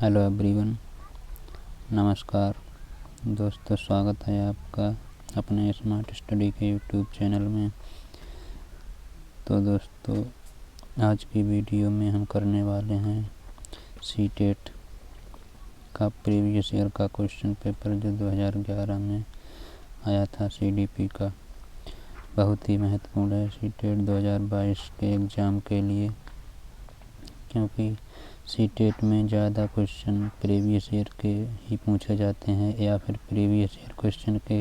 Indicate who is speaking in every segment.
Speaker 1: Hello everyone, नमस्कार दोस्तों। स्वागत है आपका अपने स्मार्ट स्टडी के यूट्यूब चैनल में। तो दोस्तों, आज की वीडियो में हम करने वाले हैं सीटेट का प्रीवियस ईयर का क्वेश्चन पेपर जो 2011 में आया था सीडीपी का। बहुत ही महत्वपूर्ण है सीटेट 2022 के एग्ज़ाम के लिए, क्योंकि सीटेट में ज़्यादा क्वेश्चन प्रीवियस ईयर के ही पूछे जाते हैं या फिर प्रीवियस ईयर क्वेश्चन के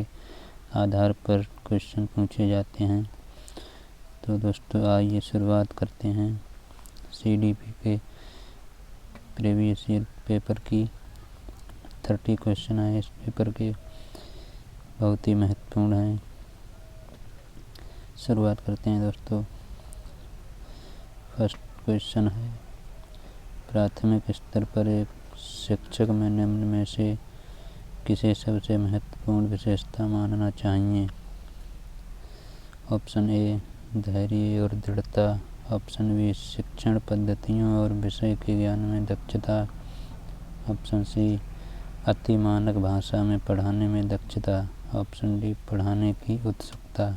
Speaker 1: आधार पर क्वेश्चन पूछे जाते हैं। तो दोस्तों, आइए शुरुआत करते हैं सीडीपी के प्रीवियस ईयर पेपर की। 30 क्वेश्चन आए इस पेपर के, बहुत ही महत्वपूर्ण हैं। शुरुआत करते हैं दोस्तों। फर्स्ट क्वेश्चन है, प्राथमिक स्तर पर एक शिक्षक में निम्न में से किसे सबसे महत्वपूर्ण विशेषता मानना चाहिए? ऑप्शन ए धैर्य और दृढ़ता, ऑप्शन बी शिक्षण पद्धतियों और विषय के ज्ञान में दक्षता, ऑप्शन सी अति मानक भाषा में पढ़ाने में दक्षता, ऑप्शन डी पढ़ाने की उत्सुकता।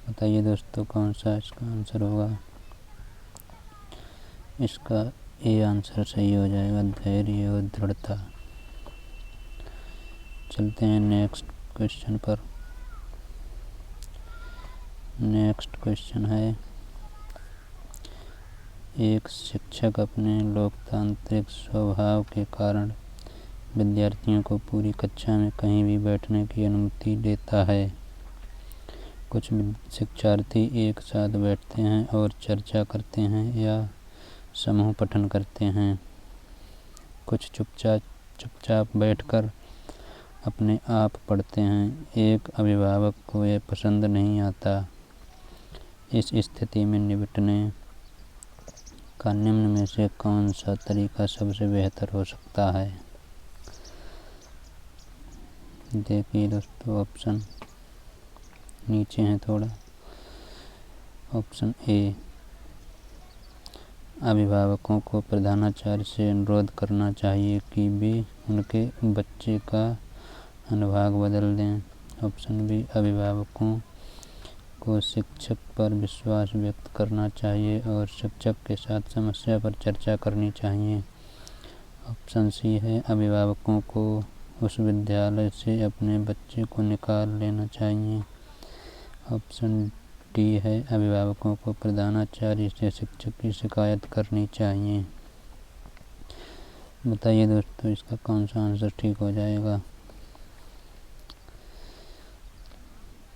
Speaker 1: बताइए दोस्तों, कौन सा इसका आंसर होगा? इसका ए आंसर सही हो जाएगा, धैर्य और दृढ़ता। चलते हैं नेक्स्ट क्वेश्चन पर। नेक्स्ट क्वेश्चन है, एक शिक्षक अपने लोकतांत्रिक स्वभाव के कारण विद्यार्थियों को पूरी कक्षा में कहीं भी बैठने की अनुमति देता है। कुछ शिक्षार्थी एक साथ बैठते हैं और चर्चा करते हैं या समूह पठन करते हैं। कुछ चुपचाप बैठकर अपने आप पढ़ते हैं। एक अभिभावक को यह पसंद नहीं आता। इस स्थिति में निपटने का निम्न में से कौन सा तरीका सबसे बेहतर हो सकता है? देखिए दोस्तों, ऑप्शन नीचे हैं थोड़ा। ऑप्शन ए, अभिभावकों को प्रधानाचार्य से अनुरोध करना चाहिए कि वे उनके बच्चे का अनुभाग बदल दें। ऑप्शन बी, अभिभावकों को शिक्षक पर विश्वास व्यक्त करना चाहिए और शिक्षक के साथ समस्या पर चर्चा करनी चाहिए। ऑप्शन सी है, अभिभावकों को उस विद्यालय से अपने बच्चे को निकाल लेना चाहिए। ऑप्शन डी है, अभिभावकों को प्रधानाचार्य से शिक्षक की शिकायत करनी चाहिए। बताइए दोस्तों, इसका कौन सा आंसर ठीक हो जाएगा?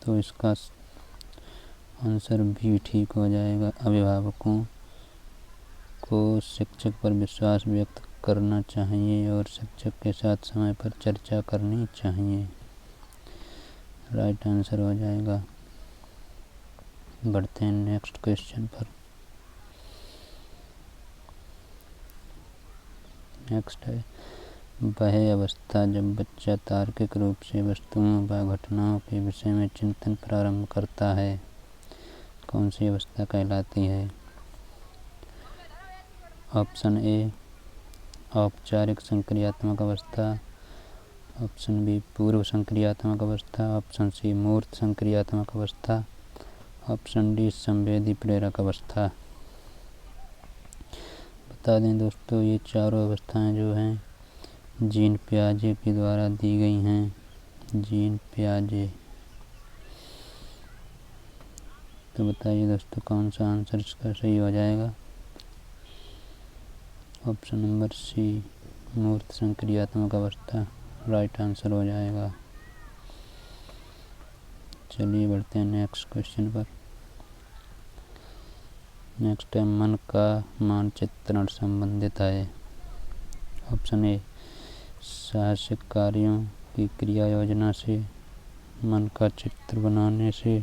Speaker 1: तो इसका आंसर भी ठीक हो जाएगा, अभिभावकों को शिक्षक पर विश्वास व्यक्त करना चाहिए और शिक्षक के साथ समय पर चर्चा करनी चाहिए। राइट आंसर हो जाएगा। बढ़ते हैं नेक्स्ट क्वेश्चन पर। नेक्स्ट है, वह अवस्था जब बच्चा तार्किक रूप से वस्तुओं व घटनाओं के विषय में चिंतन प्रारंभ करता है, कौन सी अवस्था कहलाती है? ऑप्शन ए, औपचारिक संक्रियात्मक अवस्था, ऑप्शन बी पूर्व संक्रियात्मक अवस्था, ऑप्शन सी मूर्त संक्रियात्मक अवस्था, ऑप्शन डी संवेदी प्रेरक अवस्था। बता दें दोस्तों, ये चारों अवस्थाएं जो हैं जीन पियाजे के द्वारा दी गई हैं। जीन पियाजे। तो बताइए दोस्तों, कौन सा आंसर इसका सही हो जाएगा? ऑप्शन नंबर सी, मूर्त संक्रियात्मक अवस्था राइट आंसर हो जाएगा। चलिए बढ़ते हैं नेक्स्ट क्वेश्चन पर। नेक्स्ट है, मन का मानचित्रण संबंधित है। ऑप्शन ए, साहसिक कार्यों की क्रिया योजना से, मन का चित्र बनाने से,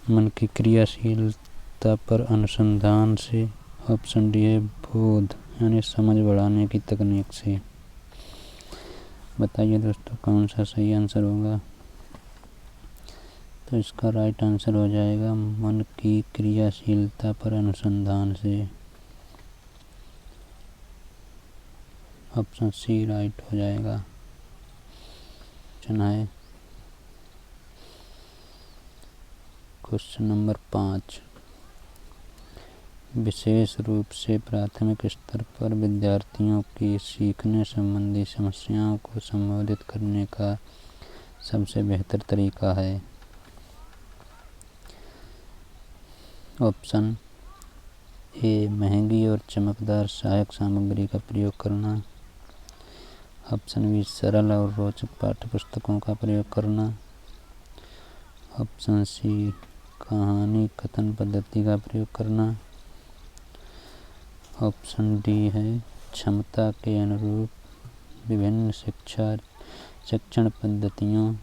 Speaker 1: मन की क्रियाशीलता पर अनुसंधान से, ऑप्शन डी है बोध यानी समझ बढ़ाने की तकनीक से। बताइए दोस्तों, कौन सा सही आंसर होगा? तो इसका राइट आंसर हो जाएगा मन की क्रियाशीलता पर अनुसंधान से। ऑप्शन सी राइट हो जाएगा। क्वेश्चन नंबर 5, विशेष रूप से प्राथमिक स्तर पर विद्यार्थियों की सीखने संबंधी समस्याओं को संबोधित करने का सबसे बेहतर तरीका है। ऑप्शन ए महंगी और चमकदार सहायक सामग्री का प्रयोग करना। ऑप्शन बी सरल और रोचक पाठ्यपुस्तकों का प्रयोग करना। ऑप्शन सी कहानी कथन पद्धति का प्रयोग करना। ऑप्शन डी है क्षमता के अनुरूप विभिन्न शिक्षण पद्धतियों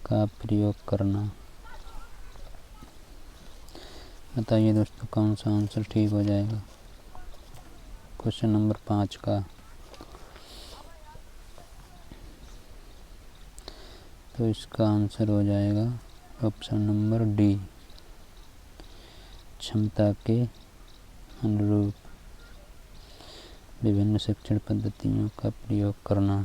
Speaker 1: का प्रयोग करना। बताइए दोस्तों कौन सा आंसर ठीक हो जाएगा क्वेश्चन नंबर 5 का। तो इसका आंसर हो जाएगा ऑप्शन नंबर डी, क्षमता के अनुरूप विभिन्न शिक्षण पद्धतियों का प्रयोग करना।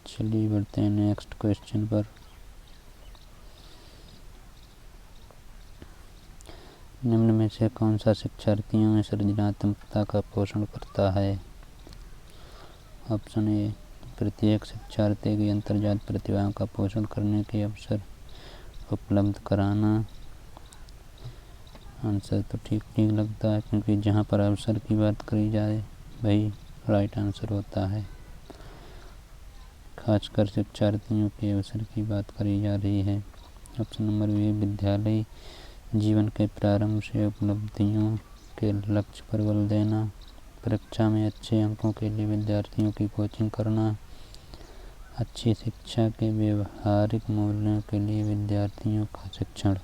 Speaker 1: चलिए बढ़ते हैं नेक्स्ट क्वेश्चन पर। निम्न में से कौन सा शिक्षार्थियों में सृजनात्मकता का पोषण करता है। ऑप्शन ए प्रत्येक शिक्षार्थी की अंतर्जात प्रतिभाओं का पोषण करने के अवसर उपलब्ध कराना। आंसर तो ठीक ठीक लगता है, क्योंकि जहाँ पर अवसर की बात करी जाए वही राइट आंसर होता है। खासकर शिक्षार्थियों के अवसर की बात करी जा रही है। ऑप्शन नंबर बी विद्यालय जीवन के प्रारंभ से उपलब्धियों के लक्ष्य पर बल देना। परीक्षा में अच्छे अंकों के लिए विद्यार्थियों की कोचिंग करना। अच्छी शिक्षा के व्यवहारिक मूल्यों के लिए विद्यार्थियों का शिक्षण।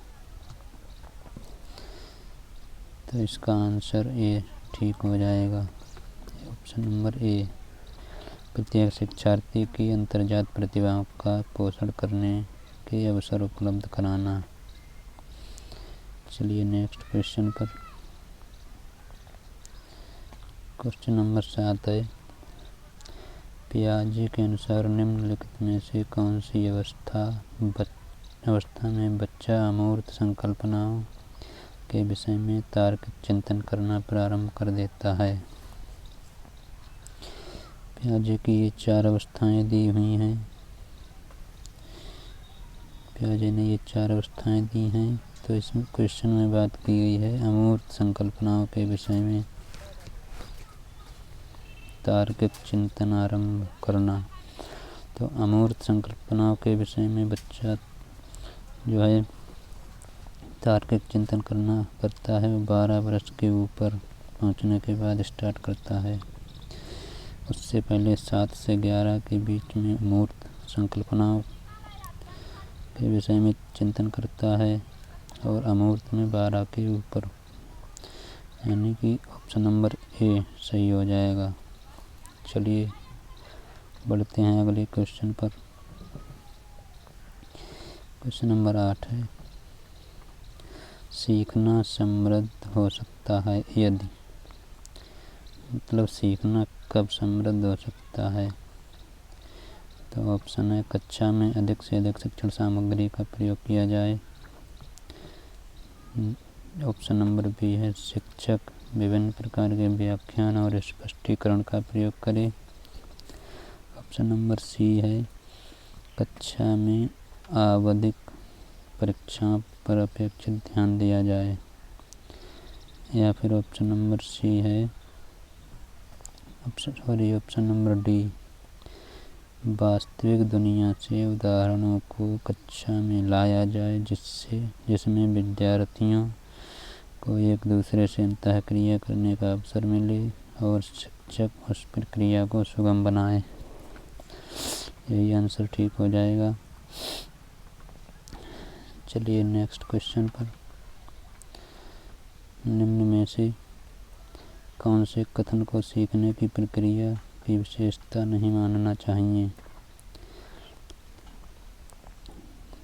Speaker 1: तो इसका आंसर ए ठीक हो जाएगा। ऑप्शन नंबर ए प्रत्येक शिक्षार्थी की अंतर्जात प्रतिभाओं का पोषण करने के अवसर उपलब्ध कराना। चलिए नेक्स्ट क्वेश्चन पर। क्वेश्चन नंबर 7 है, पियाजे के अनुसार निम्नलिखित में से कौन सी अवस्था में बच्चा अमूर्त संकल्पनाओं के विषय में तार्किक चिंतन करना प्रारंभ कर देता है। पियाजे की ये 4 अवस्थाएं दी हुई हैं। पियाजे ने ये 4 अवस्थाएं दी हैं। तो इस क्वेश्चन में बात की गई है अमूर्त संकल्पनाओं के विषय में तार्किक चिंतन आरंभ करना। तो अमूर्त संकल्पनाओं के विषय में बच्चा जो है तार्किक चिंतन करता है, वो 12 वर्ष के ऊपर पहुंचने के बाद स्टार्ट करता है। उससे पहले 7 से 11 के बीच में अमूर्त संकल्पनाओं के विषय में चिंतन करता है, और अमूर्त में 12 के ऊपर, यानी कि ऑप्शन नंबर ए सही हो जाएगा। चलिए बढ़ते हैं अगले क्वेश्चन पर। क्वेश्चन नंबर 8 है, सीखना समृद्ध हो सकता है यदि, मतलब सीखना कब समृद्ध हो सकता है। तो ऑप्शन है कक्षा में अधिक से अधिक शिक्षण सामग्री का प्रयोग किया जाए। ऑप्शन नंबर बी है शिक्षक विभिन्न प्रकार के व्याख्यान और स्पष्टीकरण का प्रयोग करें। ऑप्शन नंबर सी है कक्षा में आवधिक परीक्षाओं पर अपेक्षित ध्यान दिया जाए। या फिर ऑप्शन नंबर सी है ऑप्शन नंबर डी वास्तविक दुनिया से उदाहरणों को कक्षा में लाया जाए, जिसमें विद्यार्थियों को एक दूसरे से अंतःक्रिया करने का अवसर मिले और शिक्षक उस प्रक्रिया को सुगम बनाए। यही आंसर ठीक हो जाएगा। चलिए नेक्स्ट क्वेश्चन पर। निम्न में से कौन से कथन को सीखने की प्रक्रिया की विशेषता नहीं मानना चाहिए।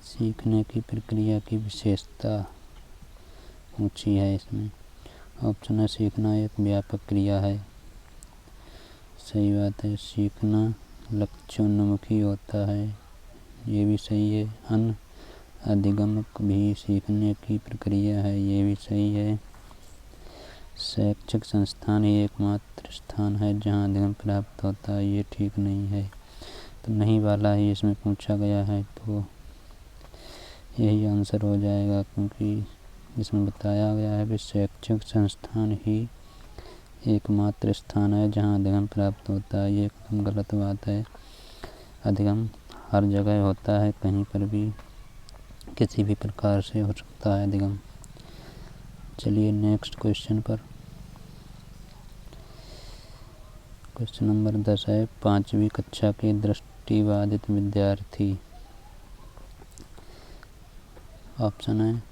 Speaker 1: सीखने की प्रक्रिया की विशेषता ऊंची है इसमें। ऑप्शन है सीखना एक व्यापक क्रिया है। सही बात है, सीखना लक्ष्योन्मुखी होता है, ये भी सही है। अधिगमक भी सीखने की प्रक्रिया है, ये भी सही है। शैक्षिक संस्थान ही एकमात्र स्थान है जहाँ अधिगम प्राप्त होता है, ये ठीक नहीं है। तो नहीं वाला ही इसमें पूछा गया है, तो यही आंसर हो जाएगा, क्योंकि इसमें बताया गया है कि शैक्षिक संस्थान ही एकमात्र स्थान है जहाँ अधिगम प्राप्त होता है, ये एकदम गलत बात है। अधिगम हर जगह होता है, कहीं पर भी किसी भी प्रकार से हो सकता है अधिगम। चलिए नेक्स्ट क्वेश्चन पर। क्वेश्चन नंबर 10 है, 5वीं कक्षा के दृष्टिबाधित विद्यार्थी। ऑप्शन है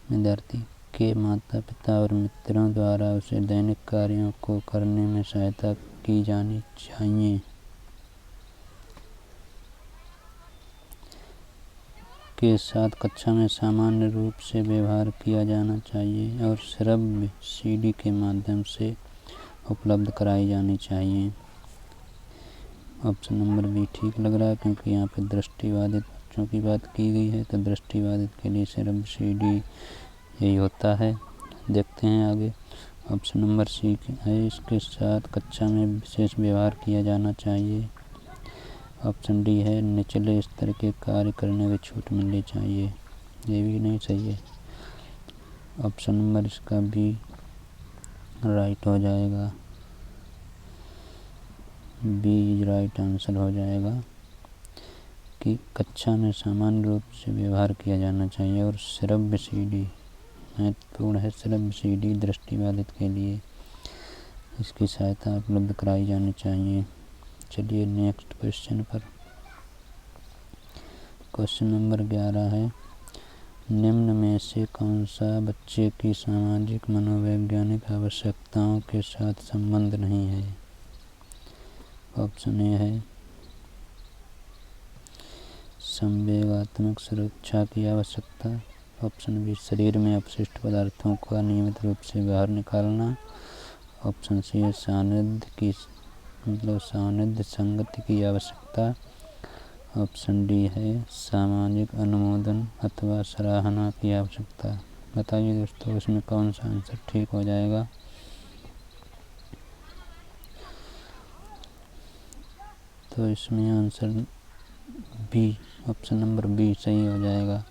Speaker 1: विद्यार्थी के माता पिता और मित्रों द्वारा उसे दैनिक कार्यों को करने में सहायता की जानी चाहिए। के साथ कक्षा में सामान्य रूप से व्यवहार किया जाना चाहिए और श्रव्य सीडी के माध्यम से उपलब्ध कराई जानी चाहिए। ऑप्शन नंबर बी ठीक लग रहा है, क्योंकि यहाँ पे दृष्टिबाधित बच्चों की बात की गई है, तो दृष्टिबाधित के लिए श्रव्य सीडी यही होता है। देखते हैं आगे। ऑप्शन नंबर सी है, इसके साथ कक्षा में विशेष व्यवहार किया जाना चाहिए। ऑप्शन डी है, निचले स्तर के कार्य करने की छूट मिलनी चाहिए, ये भी नहीं सही है। ऑप्शन नंबर इसका बी राइट हो जाएगा, बी इज राइट आंसर हो जाएगा कि कक्षा में सामान्य रूप से व्यवहार किया जाना चाहिए और श्रव्य सीडी महत्वपूर्ण है। श्रव्य सीडी दृष्टिबाधित के लिए इसकी सहायता उपलब्ध कराई जानी चाहिए। चलिए नेक्स्ट क्वेश्चन पर। क्वेश्चन नंबर 11 है, निम्न में से कौन सा बच्चे की सामाजिक मनोवैज्ञानिक आवश्यकताओं के साथ संबंध नहीं है। ऑप्शन ए है संवेगात्मक सुरक्षा की आवश्यकता। ऑप्शन बी शरीर में अपशिष्ट पदार्थों का नियमित रूप से बाहर निकालना। ऑप्शन सी है सानिध्य संगति की आवश्यकता। ऑप्शन डी है सामाजिक अनुमोदन अथवा सराहना की आवश्यकता। बताइए दोस्तों, इसमें कौन सा आंसर ठीक हो जाएगा। तो इसमें answer B, option number B सही हो जाएगा।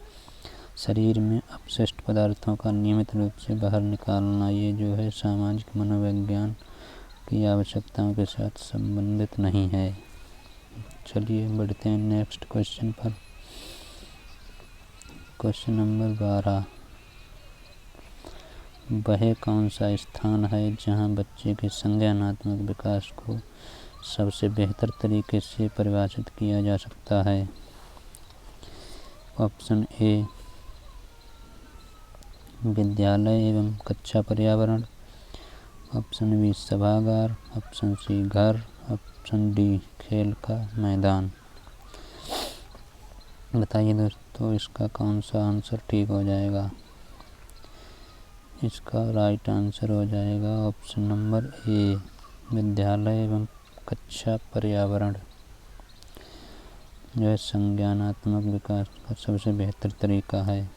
Speaker 1: शरीर में अपशिष्ट पदार्थों का नियमित रूप से बाहर निकालना, ये जो है सामाजिक मनोविज्ञान की आवश्यकताओं के साथ संबंधित नहीं है। चलिए बढ़ते हैं नेक्स्ट क्वेश्चन पर। क्वेश्चन नंबर 12, वह कौन सा स्थान है जहां बच्चे के संज्ञानात्मक विकास को सबसे बेहतर तरीके से परिभाषित किया जा सकता है। ऑप्शन ए विद्यालय एवं कक्षा पर्यावरण। ऑप्शन बी सभागार। ऑप्शन सी घर। ऑप्शन डी खेल का मैदान। बताइए दोस्तों, इसका कौन सा आंसर ठीक हो जाएगा। इसका राइट आंसर हो जाएगा ऑप्शन नंबर ए विद्यालय एवं कक्षा पर्यावरण, जो संज्ञानात्मक विकास का सबसे बेहतर तरीका है।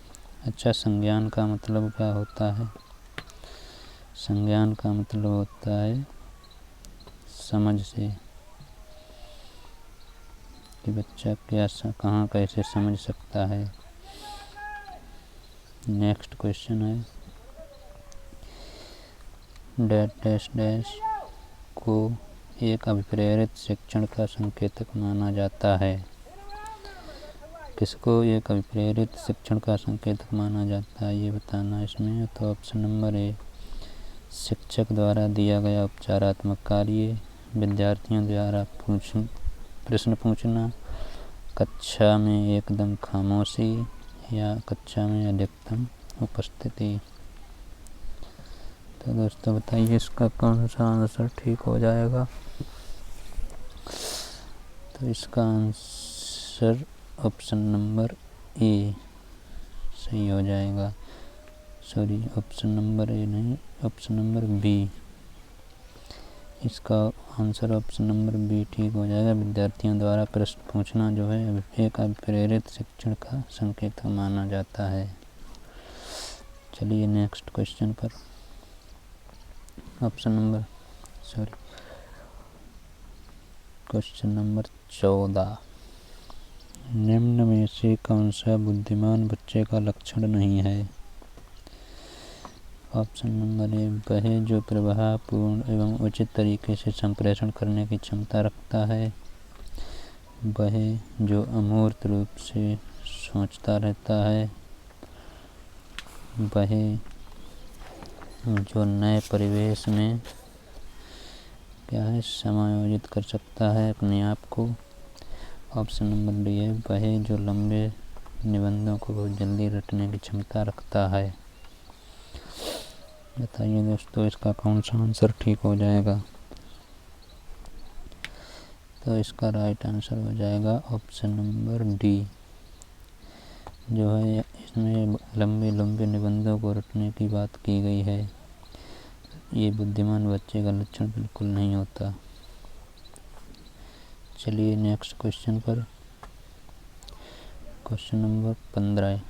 Speaker 1: अच्छा, संज्ञान का मतलब क्या होता है। संज्ञान का मतलब होता है समझ से, कि बच्चा क्या कहाँ कैसे समझ सकता है। नेक्स्ट क्वेश्चन है, डैश डैश को एक अभिप्रेरित शिक्षण का संकेतक माना जाता है। किसको एक अभिप्रेरित शिक्षण का संकेतक माना जाता है, ये बताना इसमें। तो ऑप्शन नंबर ए शिक्षक द्वारा दिया गया उपचारात्मक कार्य, विद्यार्थियों द्वारा प्रश्न पूछना, कक्षा में एकदम खामोशी, या कक्षा में अधिकतम उपस्थिति। तो दोस्तों बताइए, इसका कौन सा आंसर ठीक हो जाएगा। तो इसका आंसर ऑप्शन नंबर ए सही हो जाएगा। सॉरी, ऑप्शन नंबर ए नहीं, ऑप्शन नंबर बी। इसका आंसर ऑप्शन नंबर बी ठीक हो जाएगा। विद्यार्थियों द्वारा प्रश्न पूछना जो है एक अप्रेरित शिक्षण का संकेत माना जाता है। चलिए नेक्स्ट क्वेश्चन पर। Question number 14। निम्न में से कौन सा बुद्धिमान बच्चे का लक्षण नहीं है? ऑप्शन नंबर ए, वह जो प्रभावपूर्ण एवं उचित तरीके से संप्रेषण करने की क्षमता रखता है। वह जो अमूर्त रूप से सोचता रहता है। वह जो नए परिवेश में समायोजित कर सकता है अपने आप को। ऑप्शन नंबर डी है, वह जो लंबे निबंधों को बहुत जल्दी रटने की क्षमता रखता है। बताइए दोस्तों, इसका कौन सा आंसर ठीक हो जाएगा? तो इसका राइट आंसर हो जाएगा ऑप्शन नंबर डी। जो है इसमें लंबे लंबे निबंधों को रटने की बात की गई है। ये बुद्धिमान बच्चे का लक्षण बिल्कुल नहीं होता। चलिए नेक्स्ट क्वेश्चन पर। Question number 15।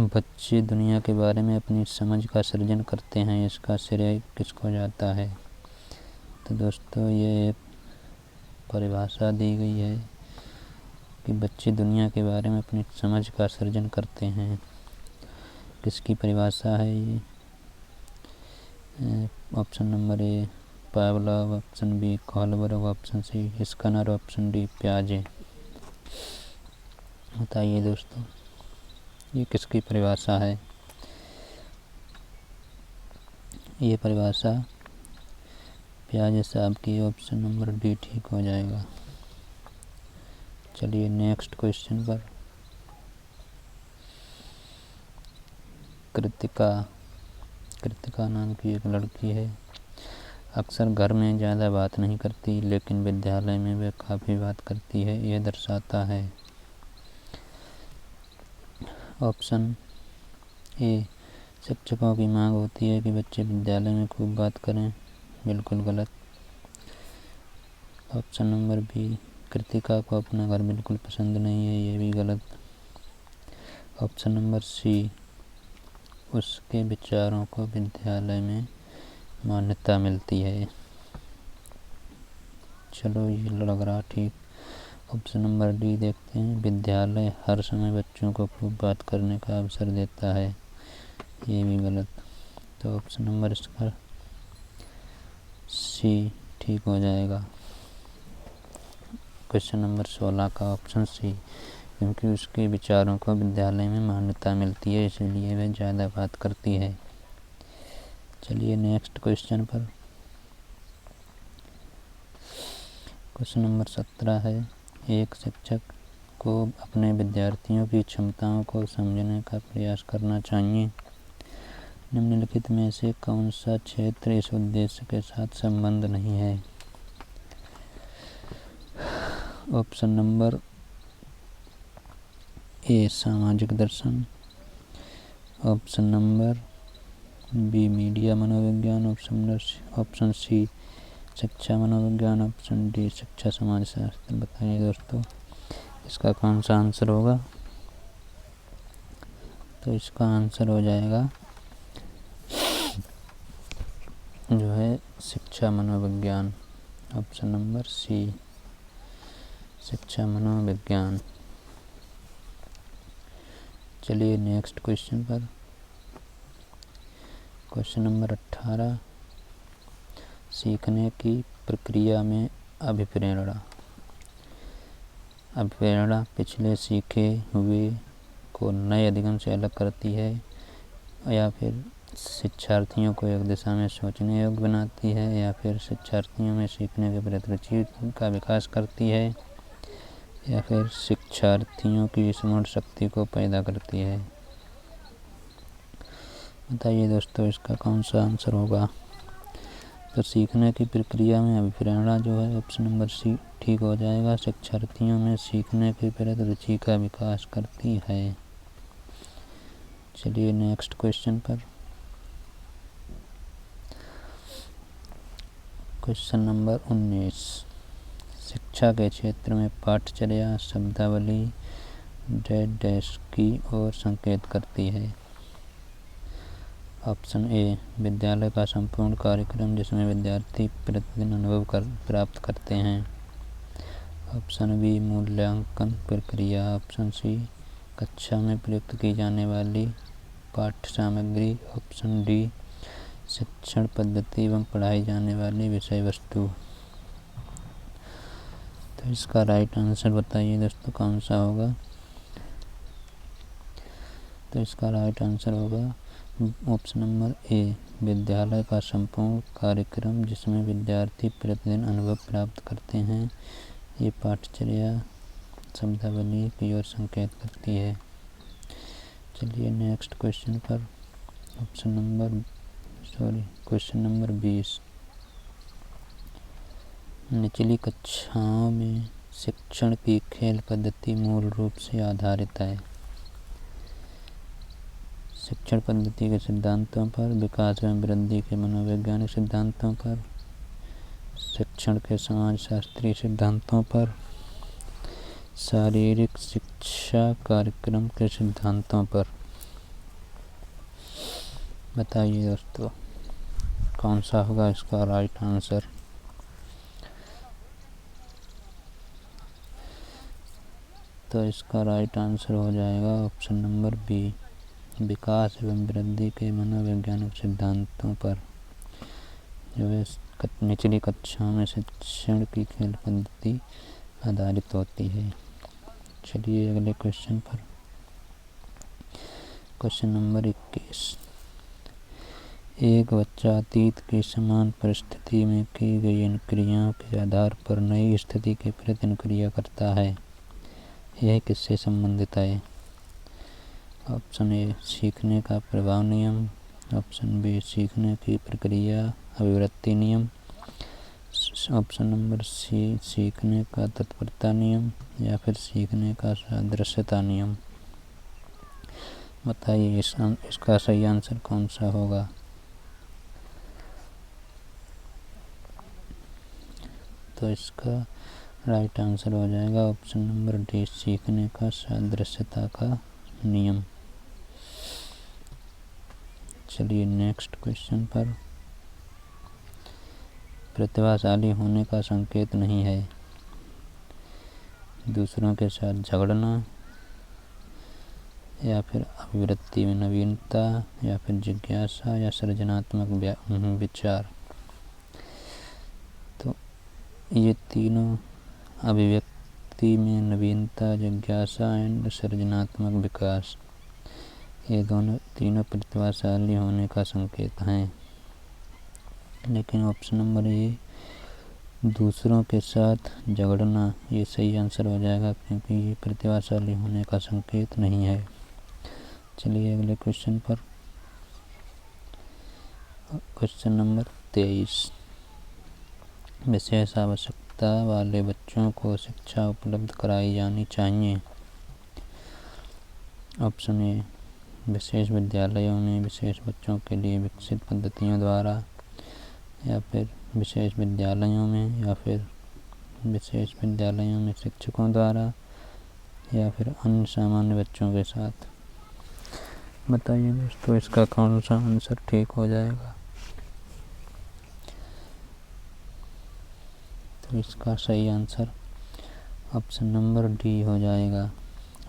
Speaker 1: बच्चे दुनिया के बारे में अपनी समझ का सृजन करते हैं, इसका श्रेय किसको जाता है? तो दोस्तों, ये एक परिभाषा दी गई है कि बच्चे दुनिया के बारे में अपनी समझ का सृजन करते हैं। किसकी परिभाषा है ये? Option number A, Pavlov, option B, Kohlberg, option C, Skinner, option D, पियाजे। बताइए दोस्तों, ये किसकी परिभाषा है? ये परिभाषा पियाजे साहब की। ऑप्शन नंबर डी ठीक हो जाएगा। चलिए नेक्स्ट क्वेश्चन पर। कृतिका नाम की एक लड़की है। अक्सर घर में ज़्यादा बात नहीं करती, लेकिन विद्यालय में वह काफ़ी बात करती है। यह दर्शाता है। ऑप्शन ए, शिक्षकों की मांग होती है कि बच्चे विद्यालय में खूब बात करें। बिल्कुल गलत। ऑप्शन नंबर बी, कृतिका को अपना घर बिल्कुल पसंद नहीं है। ये भी गलत। ऑप्शन नंबर सी, उसके विचारों को विद्यालय में मान्यता मिलती है। चलो, ये लग रहा ठीक। ऑप्शन नंबर डी देखते हैं, विद्यालय हर समय बच्चों को खूब बात करने का अवसर देता है। ये भी गलत। तो ऑप्शन नंबर इसका सी ठीक हो जाएगा। क्वेश्चन नंबर 16 का ऑप्शन सी, क्योंकि उसके विचारों को विद्यालय में मान्यता मिलती है, इसलिए वह ज़्यादा बात करती है। चलिए नेक्स्ट क्वेश्चन पर। क्वेश्चन नंबर 17 है, एक शिक्षक को अपने विद्यार्थियों की क्षमताओं को समझने का प्रयास करना चाहिए। निम्नलिखित में से कौन सा क्षेत्र इस उद्देश्य के साथ संबंध नहीं है? ऑप्शन नंबर ए, सामाजिक दर्शन, ऑप्शन नंबर बी, मीडिया मनोविज्ञान, ऑप्शन सी, शिक्षा मनोविज्ञान, ऑप्शन डी, शिक्षा समाज शास्त्र। बताइए दोस्तों, इसका कौन सा आंसर होगा? तो इसका आंसर हो जाएगा जो है शिक्षा मनोविज्ञान। ऑप्शन नंबर सी, शिक्षा मनोविज्ञान। चलिए नेक्स्ट क्वेश्चन पर। क्वेश्चन नंबर 18, सीखने की प्रक्रिया में अभिप्रेरणा पिछले सीखे हुए को नए अधिगम से अलग करती है, या फिर शिक्षार्थियों को एक दिशा में सोचने योग्य बनाती है, या फिर शिक्षार्थियों में सीखने के प्रति रुचि का विकास करती है, या फिर शिक्षार्थियों की स्मरण शक्ति को पैदा करती है। बताइए दोस्तों, इसका कौन सा आंसर होगा? तो सीखने की प्रक्रिया में अभिप्रेरणा जो है ऑप्शन नंबर सी ठीक हो जाएगा। शिक्षार्थियों में सीखने के प्रति रुचि का विकास करती है। चलिए नेक्स्ट क्वेश्चन पर। Question number 19। शिक्षा के क्षेत्र में पाठचर्या शब्दावली डैश डैश की ओर संकेत करती है। ऑप्शन ए, विद्यालय का संपूर्ण कार्यक्रम जिसमें विद्यार्थी प्रतिदिन अनुभव प्राप्त करते हैं। ऑप्शन बी, मूल्यांकन प्रक्रिया। ऑप्शन सी, कक्षा में प्रयुक्त की जाने वाली पाठ्य सामग्री। ऑप्शन डी, शिक्षण पद्धति एवं पढ़ाई जाने वाली विषय वस्तु। तो इसका राइट आंसर बताइए दोस्तों कौन सा होगा। तो इसका राइट आंसर होगा ऑप्शन नंबर ए, विद्यालय का संपूर्ण कार्यक्रम जिसमें विद्यार्थी प्रतिदिन अनुभव प्राप्त करते हैं। ये पाठचर्या शब्दावली की ओर संकेत करती है। चलिए नेक्स्ट क्वेश्चन पर। Question number 20। निचली कक्षाओं में शिक्षण की खेल पद्धति मूल रूप से आधारित है। शिक्षण पद्धति के सिद्धांतों पर, विकास एवं वृद्धि के मनोवैज्ञानिक सिद्धांतों पर, शिक्षण के समाजशास्त्रीय सिद्धांतों पर, शारीरिक शिक्षा कार्यक्रम के सिद्धांतों पर। बताइए दोस्तों कौन सा होगा इसका राइट आंसर। तो इसका राइट आंसर हो जाएगा ऑप्शन नंबर बी, विकास एवं वृद्धि के मनोवैज्ञानिक सिद्धांतों पर, जो है निचली कक्षाओं में शिक्षण की खेल पद्धति आधारित होती है। चलिए अगले क्वेश्चन पर। Question number 21। एक बच्चा अतीत की समान परिस्थिति में की गई इन क्रियाओं के आधार पर नई स्थिति के प्रति अनुक्रिया करता है। यह किससे संबंधित है। ऑप्शन ए, सीखने का प्रभाव नियम। ऑप्शन बी, सीखने की प्रक्रिया अभिवृत्ति नियम। ऑप्शन नंबर सी, सीखने का तत्परता नियम, या फिर सीखने का सादृश्यता नियम। बताइए इसका सही आंसर कौन सा होगा। तो इसका राइट आंसर हो जाएगा ऑप्शन नंबर डी, सीखने का सादृश्यता का नियम। चलिए नेक्स्ट क्वेश्चन पर। प्रतिभाशाली होने का संकेत नहीं है। दूसरों के साथ झगड़ना, या फिर अभिवृत्ति में नवीनता, या फिर जिज्ञासा, या सृजनात्मक विचार। तो ये तीनों, अभिव्यक्ति में नवीनता, जिज्ञासा एंड सृजनात्मक विकास, ये तीनों प्रतिभाशाली होने का संकेत हैं। लेकिन ऑप्शन नंबर ए, दूसरों के साथ झगड़ना, ये सही आंसर हो जाएगा क्योंकि ये प्रतिभाशाली होने का संकेत नहीं है। चलिए अगले क्वेश्चन पर। Question number 23। विशेष आवश्यकता वाले बच्चों को शिक्षा उपलब्ध कराई जानी चाहिए। ऑप्शन ए, विशेष विद्यालयों में विशेष बच्चों के लिए विकसित पद्धतियों द्वारा, या फिर विशेष विद्यालयों में, या फिर विशेष विद्यालयों में शिक्षकों द्वारा, या फिर अन्य सामान्य बच्चों के साथ। बताइए दोस्तों इसका कौन सा आंसर ठीक हो जाएगा। तो इसका सही आंसर ऑप्शन नंबर डी हो जाएगा,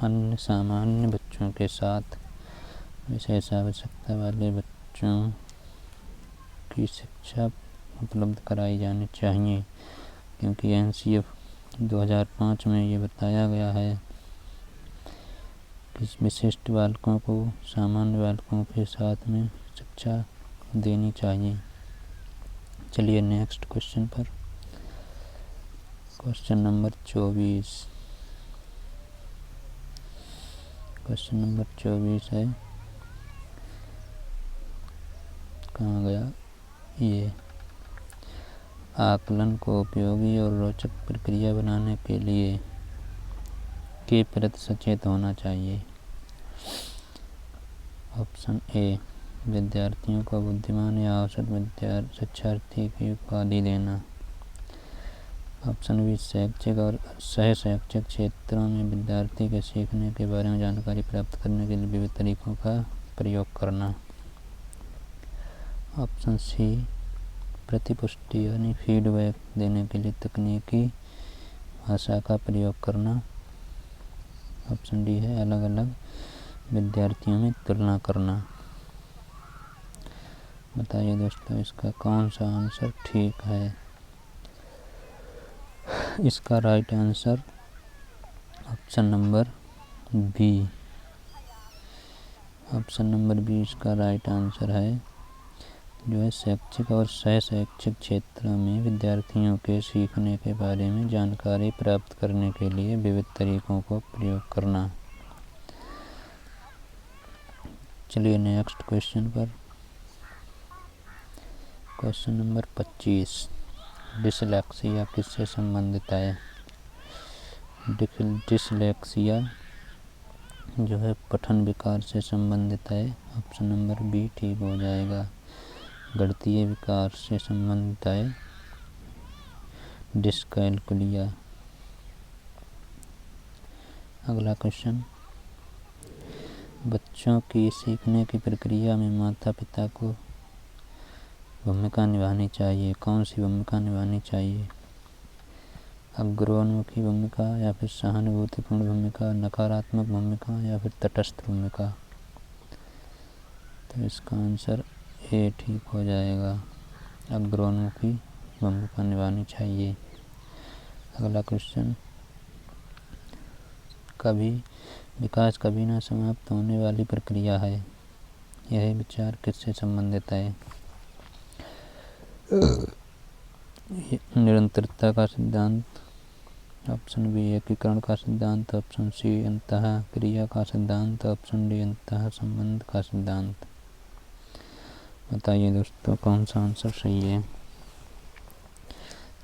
Speaker 1: अन्य सामान्य बच्चों के साथ विशेष आवश्यकता वाले बच्चों की शिक्षा उपलब्ध कराई जानी चाहिए। क्योंकि एनसीएफ 2005 में ये बताया गया है कि विशिष्ट बालकों को सामान्य बालकों के साथ में शिक्षा देनी चाहिए। चलिए नेक्स्ट क्वेश्चन पर। Question number 24। क्वेश्चन नंबर 24 है, कहाँ गया ये। आकलन को उपयोगी और रोचक प्रक्रिया बनाने के लिए के प्रति सचेत होना चाहिए। ऑप्शन ए, विद्यार्थियों को बुद्धिमान या औसत शिक्षार्थी की उपाधि देना। ऑप्शन बी, शैक्षिक और सह शैक्षिक क्षेत्रों में विद्यार्थी के सीखने के बारे में जानकारी प्राप्त करने के लिए विविध तरीकों का प्रयोग करना। ऑप्शन सी, प्रतिपुष्टि यानी फीडबैक देने के लिए तकनीकी भाषा का प्रयोग करना। ऑप्शन डी है, अलग अलग विद्यार्थियों में तुलना करना। बताइए दोस्तों, इसका कौन सा आंसर ठीक है? इसका right answer option number B. Option number B इसका राइट आंसर है, जो है शैक्षिक और सह शैक्षिक क्षेत्रों में विद्यार्थियों के सीखने के बारे में जानकारी प्राप्त करने के लिए विविध तरीकों को प्रयोग करना। चलिए नेक्स्ट क्वेश्चन पर। क्वेश्चन नंबर 25, डिसलेक्सिया किससे संबंधित है? डिसलेक्सिया जो है पठन विकार से संबंधित है। ऑप्शन नंबर बी ठीक हो जाएगा। गणितीय विकार से संबंधित है डिसकैलकुलिया। अगला क्वेश्चन, बच्चों की सीखने की प्रक्रिया में माता पिता को भूमिका निभानी चाहिए। कौन सी भूमिका निभानी चाहिए? अग्रोन्मुखी भूमिका या फिर सहानुभूतिपूर्ण भूमिका, नकारात्मक भूमिका या फिर तटस्थ भूमिका? तो इसका आंसर ए ठीक हो जाएगा, अग्रोन्मुखी भूमिका निभानी चाहिए। अगला क्वेश्चन, विकास कभी न समाप्त होने वाली प्रक्रिया है। यह विचार किससे संबंधित है? निरंतरता का सिद्धांत। ऑप्शन बी, एकीकरण का सिद्धांत। ऑप्शन सी, अंतः क्रिया का सिद्धांत। ऑप्शन डी, अंतः संबंध का सिद्धांत। बताइए दोस्तों, कौन सा आंसर सही है?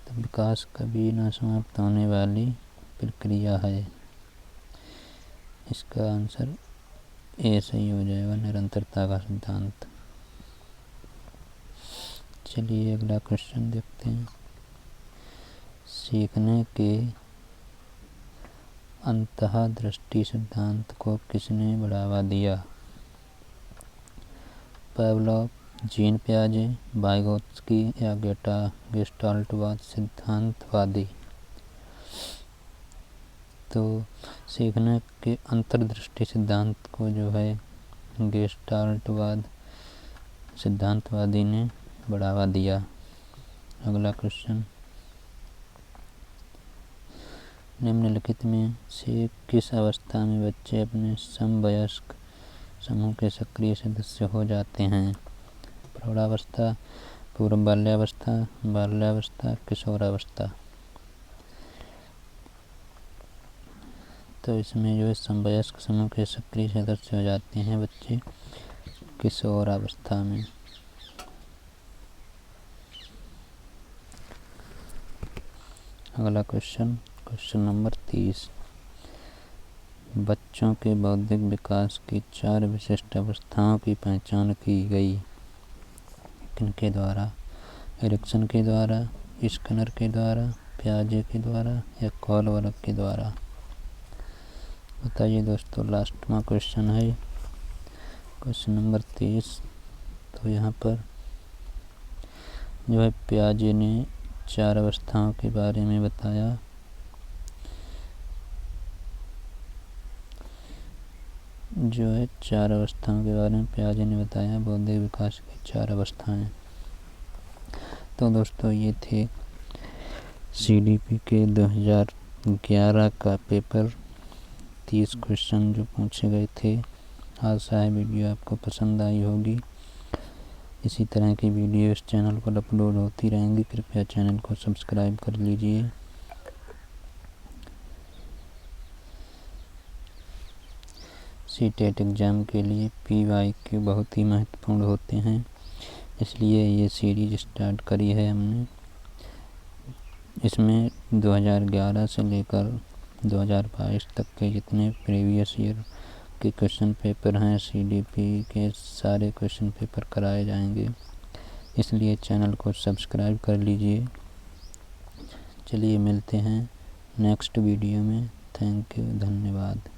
Speaker 1: तो विकास कभी न समाप्त होने वाली प्रक्रिया है। इसका आंसर ए सही हो जाएगा, निरंतरता का सिद्धांत। चलिए अगला क्वेश्चन देखते हैं। सीखने के अंतःदृष्टि सिद्धांत को किसने बढ़ावा दिया? पावलोव, जीन पियाजे, वाइगोत्स्की या गेस्टाल्टवाद सिद्धांतवादी? तो सीखने के अंतर्दृष्टि सिद्धांत को जो है गेस्टाल्टवाद सिद्धांतवादी ने बढ़ावा दिया। अगला क्वेश्चन, निम्नलिखित में से किस अवस्था में बच्चे अपने समवयस्क समूह के सक्रिय सदस्य हो जाते हैं? प्रौढ़ावस्था, पूर्व बाल्यावस्था, बाल्यावस्था, किशोरावस्था? तो इसमें जो है समवयस्क समूह के सक्रिय सदस्य हो जाते हैं बच्चे किशोरावस्था में। अगला क्वेश्चन, क्वेश्चन नंबर 30, बच्चों के बौद्धिक विकास की 4 विशिष्ट अवस्थाओं की पहचान की गई। किनके द्वारा? एरिक्सन के द्वारा, स्किनर के द्वारा, पियाजे के द्वारा या कोलबर्ग के द्वारा? बताइए दोस्तों, लास्टवा क्वेश्चन है क्वेश्चन नंबर 30। तो यहाँ पर जो है पियाजे ने 4 अवस्थाओं के बारे में बताया। जो है 4 अवस्थाओं के बारे में पियाजे ने बताया, बौद्धिक विकास की 4 अवस्थाएं। तो दोस्तों ये थे CDP के 2011 का पेपर 30 क्वेश्चन जो पूछे गए थे। आशा है वीडियो आपको पसंद आई होगी। इसी तरह की वीडियो इस चैनल पर अपलोड होती रहेंगी। कृपया चैनल को सब्सक्राइब कर लीजिए। CTET एग्ज़ाम के लिए PYQ बहुत ही महत्वपूर्ण होते हैं, इसलिए ये सीरीज स्टार्ट करी है हमने। इसमें 2011 से लेकर 2022 तक के जितने प्रीवियस ईयर के क्वेश्चन पेपर हैं, CDP के सारे क्वेश्चन पेपर कराए जाएंगे, इसलिए चैनल को सब्सक्राइब कर लीजिए। चलिए मिलते हैं नेक्स्ट वीडियो में। थैंक यू, धन्यवाद।